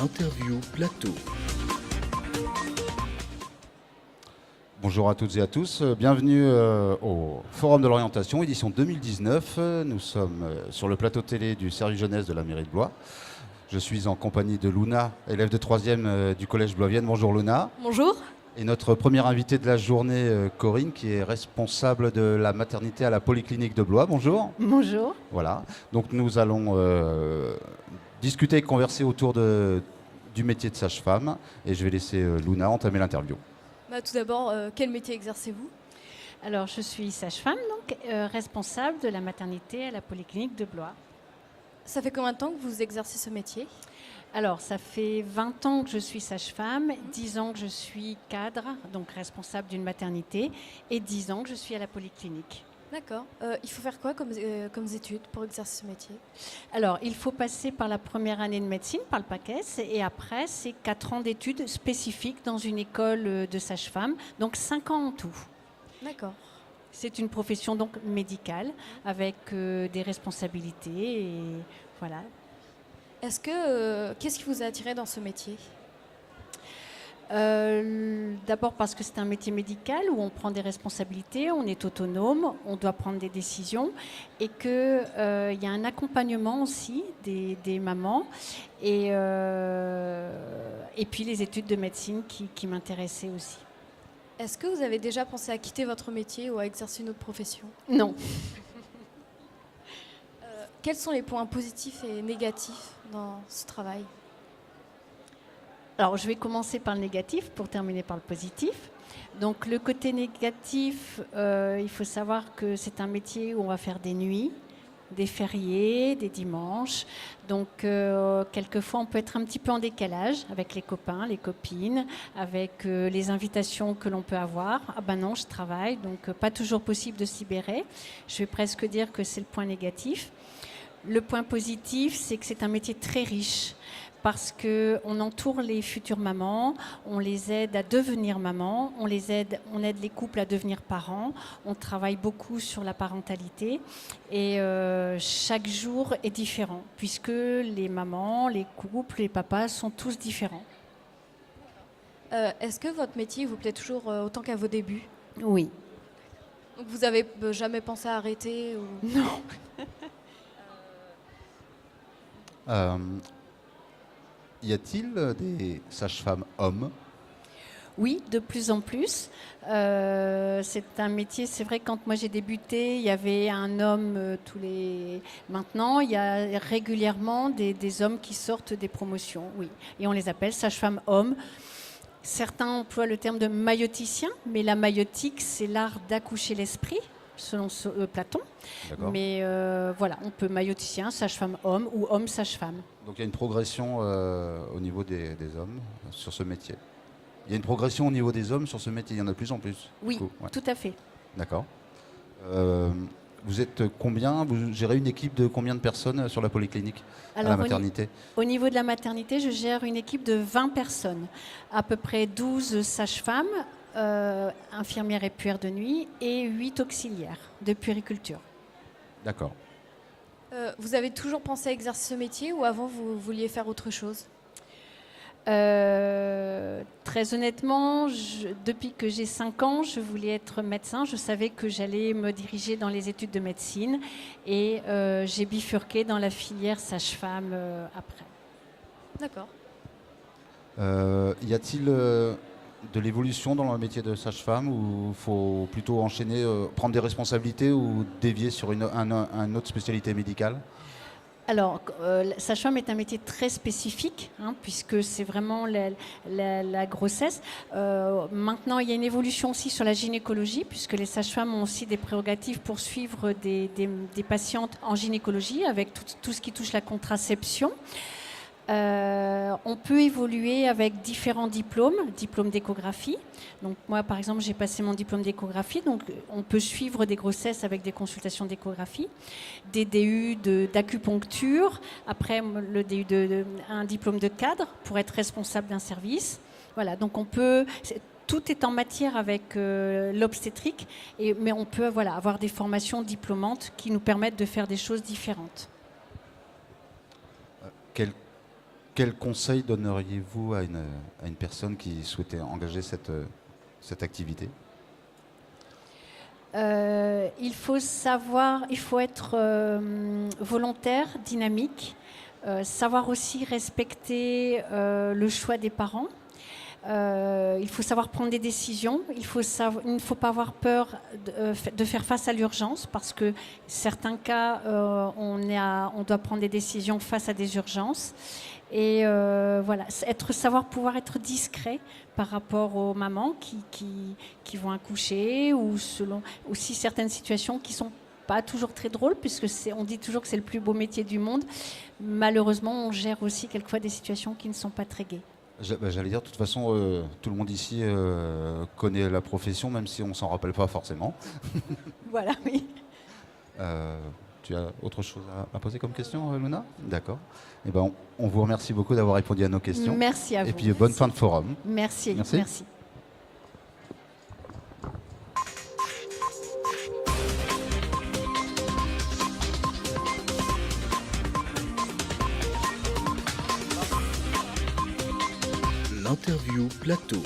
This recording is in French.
L'interview plateau. Bonjour à toutes et à tous, bienvenue au Forum de l'orientation, édition 2019. Nous sommes sur le plateau télé du service jeunesse de la mairie de Blois. Je suis en compagnie de Luna, élève de 3e du collège Blois-Vienne. Bonjour Luna. Bonjour. Et notre première invitée de la journée, Corinne, qui est responsable de la maternité à la Polyclinique de Blois. Bonjour. Bonjour. Voilà, donc nous allons discuter et converser autour du métier de sage-femme. Et je vais laisser Luna entamer l'interview. Tout d'abord, quel métier exercez-vous ? Alors, je suis sage-femme, donc responsable de la maternité à la Polyclinique de Blois. Ça fait combien de temps que vous exercez ce métier ? Alors, ça fait 20 ans que je suis sage-femme, 10 ans que je suis cadre, donc responsable d'une maternité, et 10 ans que je suis à la Polyclinique. D'accord. Il faut faire quoi comme études pour exercer ce métier ? Alors, il faut passer par la première année de médecine, par le PACES, et après, c'est 4 ans d'études spécifiques dans une école de sage-femme, donc 5 ans en tout. D'accord. C'est une profession donc médicale, avec des responsabilités, et voilà. Qu'est-ce qui vous a attiré dans ce métier ? D'abord parce que c'est un métier médical où on prend des responsabilités, on est autonome, on doit prendre des décisions et qu'il y a un accompagnement aussi des mamans et puis les études de médecine qui m'intéressaient aussi. Est-ce que vous avez déjà pensé à quitter votre métier ou à exercer une autre profession ? Non. Quels sont les points positifs et négatifs dans ce travail ? Alors, je vais commencer par le négatif pour terminer par le positif. Donc, le côté négatif, il faut savoir que c'est un métier où on va faire des nuits, des fériés, des dimanches. Donc, quelquefois, on peut être un petit peu en décalage avec les copains, les copines, avec les invitations que l'on peut avoir. Ah ben non, je travaille, donc pas toujours possible de se libérer. Je vais presque dire que c'est le point négatif. Le point positif, c'est que c'est un métier très riche parce qu'on entoure les futures mamans, on les aide à devenir mamans, on aide les couples à devenir parents, on travaille beaucoup sur la parentalité et chaque jour est différent puisque les mamans, les couples, les papas sont tous différents. Est-ce que votre métier vous plaît toujours autant qu'à vos débuts ? Oui. Donc vous n'avez jamais pensé à arrêter ou... Non. Y a-t-il des sages-femmes hommes ? Oui, de plus en plus. C'est un métier, c'est vrai, quand moi j'ai débuté, il y avait un homme tous les... Maintenant, il y a régulièrement des hommes qui sortent des promotions, oui. Et on les appelle sages-femmes hommes. Certains emploient le terme de maïoticien, mais la maïotique, c'est l'art d'accoucher l'esprit, selon Platon. D'accord. Mais voilà, on peut maïoticien, sage-femme homme ou homme sage-femme. Donc il y a une progression au niveau des hommes sur ce métier. Il y a une progression au niveau des hommes sur ce métier, il y en a de plus en plus. Oui, Ouais. tout à fait. D'accord. Vous êtes combien ? Vous gérez une équipe de combien de personnes sur la polyclinique à la maternité ? Au niveau de la maternité, je gère une équipe de 20 personnes, à peu près 12 sages-femmes, infirmières et puères de nuit et 8 auxiliaires de puériculture. D'accord. Vous avez toujours pensé à exercer ce métier ou avant vous vouliez faire autre chose ? Très honnêtement, depuis que j'ai 5 ans, je voulais être médecin. Je savais que j'allais me diriger dans les études de médecine et j'ai bifurqué dans la filière sage-femme après. D'accord. Y a-t-il de l'évolution dans le métier de sage-femme ou il faut plutôt enchaîner, prendre des responsabilités ou dévier sur une autre spécialité médicale ? Alors, sage-femme est un métier très spécifique, puisque c'est vraiment la grossesse. Maintenant, il y a une évolution aussi sur la gynécologie, puisque les sages-femmes ont aussi des prérogatives pour suivre des patientes en gynécologie, avec tout ce qui touche la contraception. On peut évoluer avec différents diplômes d'échographie. Donc moi, par exemple, j'ai passé mon diplôme d'échographie, donc on peut suivre des grossesses avec des consultations d'échographie, des DU d'acupuncture, après le DU un diplôme de cadre pour être responsable d'un service. Voilà, donc on peut... Tout est en matière avec l'obstétrique, mais on peut avoir des formations diplômantes qui nous permettent de faire des choses différentes. quel conseil donneriez-vous à une personne qui souhaitait engager cette activité? Il faut être volontaire, dynamique, savoir aussi respecter le choix des parents. Il faut savoir prendre des décisions. Il ne faut pas avoir peur de faire face à l'urgence parce que certains cas, on doit prendre des décisions face à des urgences. Et voilà, pouvoir être discret par rapport aux mamans qui vont accoucher ou selon aussi certaines situations qui sont pas toujours très drôles puisque on dit toujours que c'est le plus beau métier du monde. Malheureusement, on gère aussi quelquefois des situations qui ne sont pas très gaies. J'allais dire, de toute façon, tout le monde ici connaît la profession, même si on s'en rappelle pas forcément. Voilà, oui. Tu as autre chose à poser comme question, Luna? D'accord. Eh ben, on vous remercie beaucoup d'avoir répondu à nos questions. Merci à vous. Et puis, bonne fin de forum. Merci. L'interview plateau.